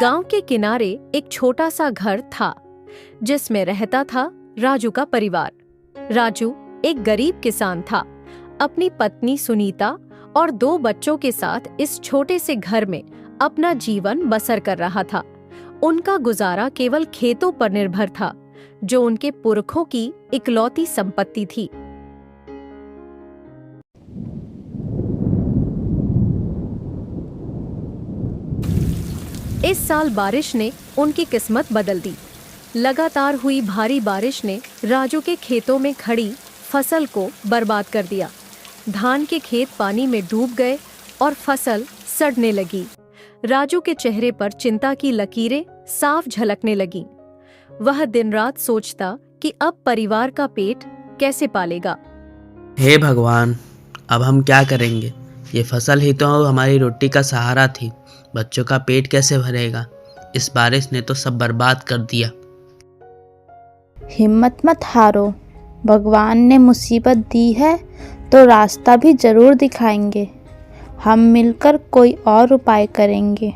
गांव के किनारे एक छोटा सा घर था जिसमें रहता था राजू का परिवार। राजू एक गरीब किसान था। अपनी पत्नी सुनीता और 2 बच्चों के साथ इस छोटे से घर में अपना जीवन बसर कर रहा था। उनका गुजारा केवल खेतों पर निर्भर था, जो उनके पुरखों की इकलौती संपत्ति थी। इस साल बारिश ने उनकी किस्मत बदल दी। लगातार हुई भारी बारिश ने राजू के खेतों में खड़ी फसल को बर्बाद कर दिया। धान के खेत पानी में डूब गए और फसल सड़ने लगी। राजू के चेहरे पर चिंता की लकीरें साफ झलकने लगीं। वह दिन रात सोचता कि अब परिवार का पेट कैसे पालेगा। हे भगवान, अब हम क्या करेंगे? ये फसल ही तो हमारी रोटी का सहारा थी। बच्चों का पेट कैसे भरेगा? इस बारिश ने तो सब बर्बाद कर दिया। हिम्मत मत हारो, भगवान ने मुसीबत दी है तो रास्ता भी जरूर दिखाएंगे। हम मिलकर कोई और उपाय करेंगे।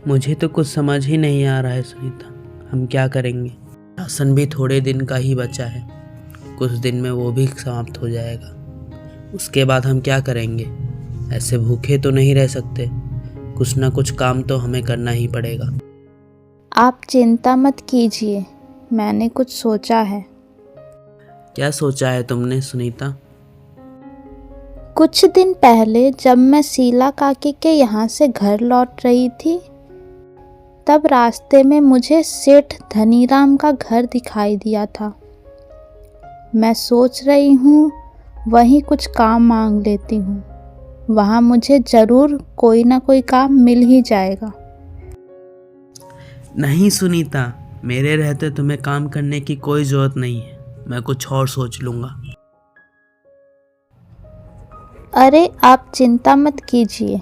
मुझे तो कुछ समझ ही नहीं आ रहा है सुनीता, हम क्या करेंगे? राशन भी थोड़े दिन का ही बचा है, कुछ दिन में वो भी समाप्त हो जाएगा। उसके बाद हम क्या करेंगे? ऐसे भूखे तो नहीं रह सकते, कुछ ना कुछ काम तो हमें करना ही पड़ेगा। आप चिंता मत कीजिए, मैंने कुछ सोचा है। क्या सोचा है तुमने सुनीता? कुछ दिन पहले जब मैं शीला काकी के यहाँ से घर लौट रही थी, तब रास्ते में मुझे सेठ धनीराम का घर दिखाई दिया था। मैं सोच रही हूँ वहीं कुछ काम मांग लेती हूँ, वहाँ मुझे जरूर कोई ना कोई काम मिल ही जाएगा। नहीं सुनीता, मेरे रहते तुम्हें काम करने की कोई जरूरत नहीं है, मैं कुछ और सोच लूँगा। अरे आप चिंता मत कीजिए,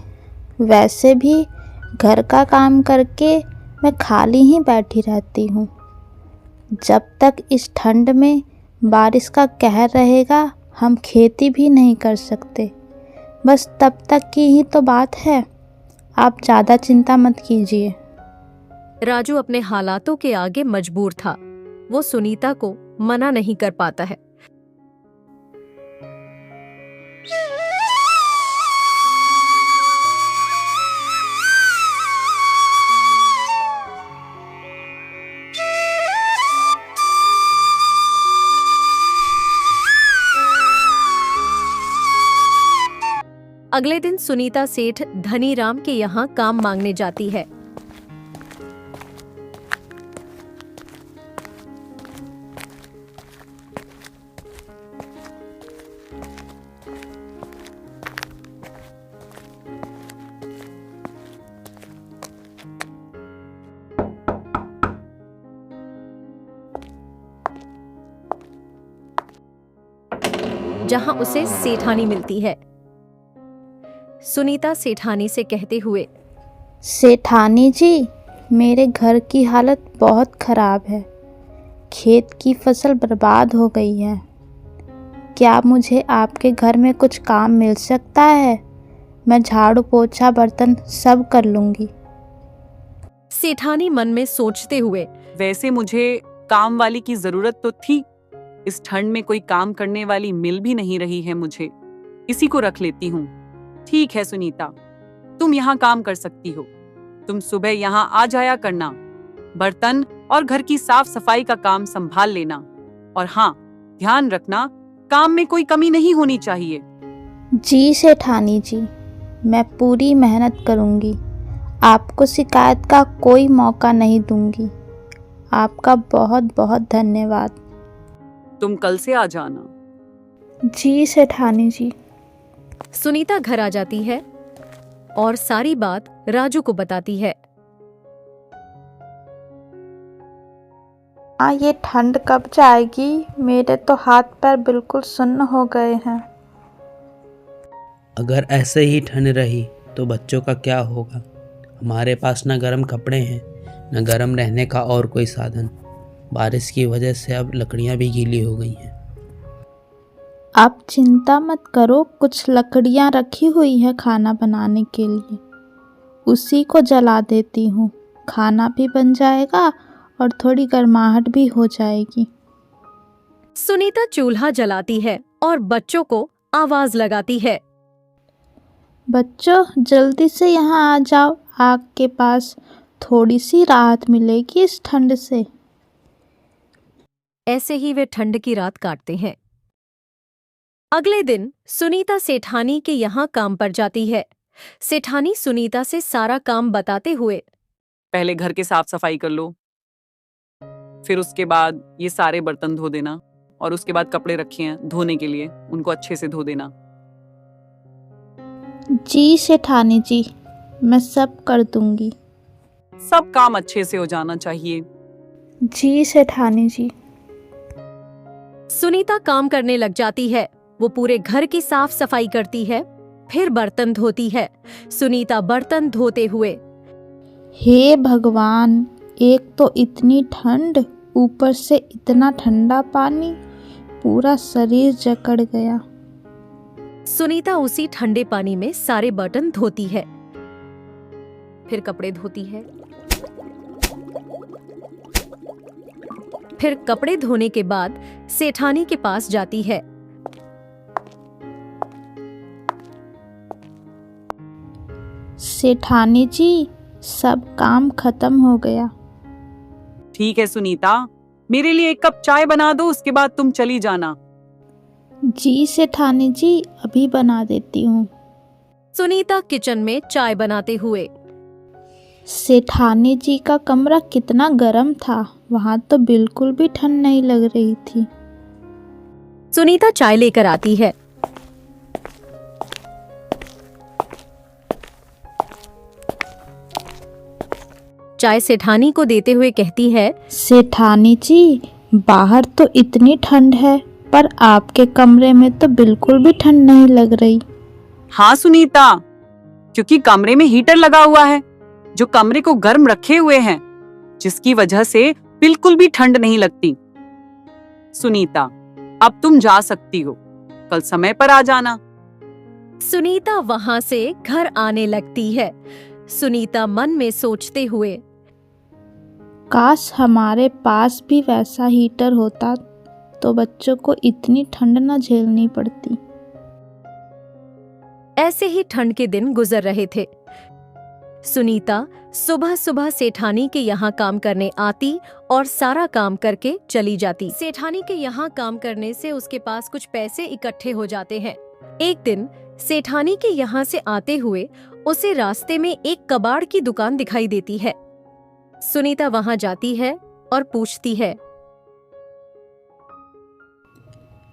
वैसे भी घर का काम करके मैं खाली ही बैठी रहती हूँ। जब तक इस ठंड में बारिश का कहर रहेगा, हम खेती भी नहीं कर सकते। बस तब तक की ही तो बात है, आप ज़्यादा चिंता मत कीजिए। राजू अपने हालातों के आगे मजबूर था। वो सुनीता को मना नहीं कर पाता है। अगले दिन सुनीता सेठ धनीराम के यहाँ काम मांगने जाती है। जहां उसे सेठानी मिलती है। सुनीता सेठानी से कहते हुए, सेठानी जी, मेरे घर की हालत बहुत खराब है। खेत की फसल बर्बाद हो गई है। क्या मुझे आपके घर में कुछ काम मिल सकता है? मैं झाड़ू पोछा बर्तन सब कर लूंगी। सेठानी मन में सोचते हुए, वैसे मुझे काम वाली की जरूरत तो थी। इस ठंड में कोई काम करने वाली मिल भी नहीं रही है मुझे, इसी को रख लेती हूँ। ठीक है सुनीता, तुम यहाँ काम कर सकती हो। तुम सुबह यहाँ आ जाया करना, बर्तन और घर की साफ सफाई का काम संभाल लेना। और हाँ, ध्यान रखना, काम में कोई कमी नहीं होनी चाहिए। जी सेठानी जी, मैं पूरी मेहनत करूँगी। आपको शिकायत का कोई मौका नहीं दूंगी। आपका बहुत बहुत धन्यवाद। तुम कल से आ जाना। जी सेठानी जी। सुनीता घर आ जाती है और सारी बात राजू को बताती है। ये ठंड कब जाएगी? मेरे तो हाथ पैर बिल्कुल सुन्न हो गए हैं। अगर ऐसे ही ठंड रही तो बच्चों का क्या होगा? हमारे पास न गर्म कपड़े हैं न गर्म रहने का और कोई साधन। बारिश की वजह से अब लकड़ियां भी गीली हो गई हैं। आप चिंता मत करो, कुछ लकड़ियाँ रखी हुई है खाना बनाने के लिए, उसी को जला देती हूँ। खाना भी बन जाएगा और थोड़ी गर्माहट भी हो जाएगी। सुनीता चूल्हा जलाती है और बच्चों को आवाज लगाती है। बच्चों जल्दी से यहाँ आ जाओ, आग के पास थोड़ी सी राहत मिलेगी इस ठंड से। ऐसे ही वे ठंड की रात काटते हैं। अगले दिन सुनीता सेठानी के यहाँ काम पर जाती है। सेठानी सुनीता से सारा काम बताते हुए, पहले घर के साफ सफाई कर लो, फिर उसके बाद ये सारे बर्तन धो देना, और उसके बाद कपड़े रखे हैं धोने के लिए, उनको अच्छे से धो देना। जी सेठानी जी, मैं सब कर दूंगी। सब काम अच्छे से हो जाना चाहिए। जी सेठानी जी। सुनीता काम करने लग जाती है। वो पूरे घर की साफ सफाई करती है, फिर बर्तन धोती है। सुनीता बर्तन धोते हुए, हे भगवान, एक तो इतनी ठंड, ऊपर से इतना ठंडा पानी, पूरा शरीर जकड़ गया। सुनीता उसी ठंडे पानी में सारे बर्तन धोती है, फिर कपड़े धोती है। फिर कपड़े धोने के बाद सेठानी के पास जाती है। सेठानी जी, सब काम खत्म हो गया। ठीक है सुनीता, मेरे लिए एक कप चाय बना दो, उसके बाद तुम चली जाना। जी सेठानी जी, अभी बना देती हूँ। सुनीता किचन में चाय बनाते हुए, सेठानी जी का कमरा कितना गर्म था, वहां तो बिल्कुल भी ठंड नहीं लग रही थी। सुनीता चाय लेकर आती है। चाय सेठानी को देते हुए कहती है, सेठानी जी, बाहर तो इतनी ठंड है, पर आपके कमरे में तो बिल्कुल भी ठंड नहीं लग रही। हाँ सुनीता, क्योंकि कमरे में हीटर लगा हुआ है जो कमरे को गर्म रखे हुए हैं, जिसकी वजह से बिल्कुल भी ठंड नहीं लगती। सुनीता, अब तुम जा सकती हो, कल समय पर आ जाना। सुनीता वहां से घर आने लगती है। सुनीता मन में सोचते हुए, काश हमारे पास भी वैसा हीटर होता तो बच्चों को इतनी ठंड न झेलनी पड़ती। ऐसे ही ठंड के दिन गुजर रहे थे। सुनीता सुबह सुबह सेठानी के यहाँ काम करने आती और सारा काम करके चली जाती। सेठानी के यहाँ काम करने से उसके पास कुछ पैसे इकट्ठे हो जाते हैं। एक दिन सेठानी के यहाँ से आते हुए उसे रास्ते में एक कबाड़ की दुकान दिखाई देती है। सुनीता वहां जाती है और पूछती है,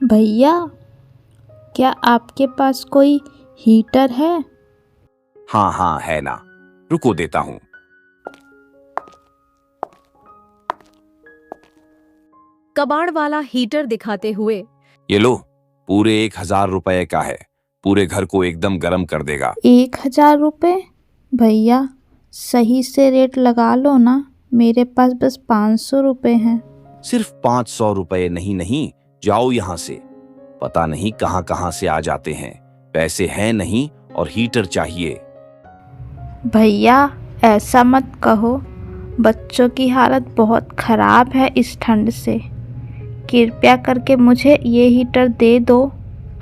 भैया, क्या आपके पास कोई हीटर है? हाँ हाँ है ना, रुको देता हूँ। कबाड़ वाला हीटर दिखाते हुए, ये लो, पूरे 1000 रुपए का है, पूरे घर को एकदम गर्म कर देगा। 1000 रुपए? भैया सही से रेट लगा लो ना, मेरे पास बस 500 रुपए हैं। सिर्फ 500 रुपए नहीं, जाओ यहाँ से। पता नहीं कहाँ कहाँ से आ जाते हैं, पैसे हैं नहीं और हीटर चाहिए। भैया ऐसा मत कहो, बच्चों की हालत बहुत खराब है इस ठंड से। कृपया करके मुझे ये हीटर दे दो,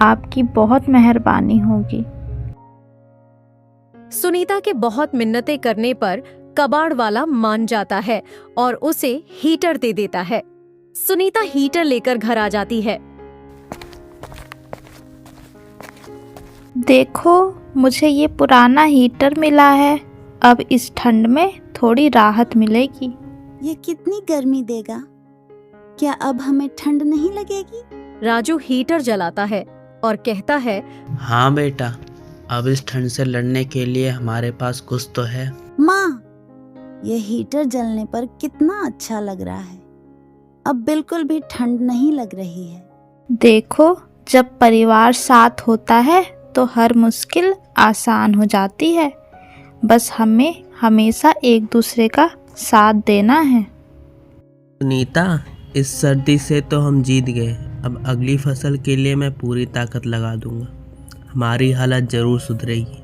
आपकी बहुत मेहरबानी होगी। सुनीता के बहुत मिन्नतें करने पर कबाड़ वाला मान जाता है और उसे हीटर दे देता है। सुनीता हीटर लेकर घर आ जाती है। देखो, मुझे ये पुराना हीटर मिला है, अब इस ठंड में थोड़ी राहत मिलेगी। ये कितनी गर्मी देगा? क्या अब हमें ठंड नहीं लगेगी? राजू हीटर जलाता है और कहता है, हाँ बेटा, अब इस ठंड से लड़ने के लिए हमारे पास कुछ तो है। माँ, ये हीटर जलने पर कितना अच्छा लग रहा है। अब बिल्कुल भी ठंड नहीं लग रही है। देखो, जब परिवार साथ होता है तो हर मुश्किल आसान हो जाती है। बस हमें हमेशा एक दूसरे का साथ देना है। सुनीता, इस सर्दी से तो हम जीत गए। अब अगली फसल के लिए मैं पूरी ताकत लगा दूंगा। हमारी हालत ज़रूर सुधरेगी।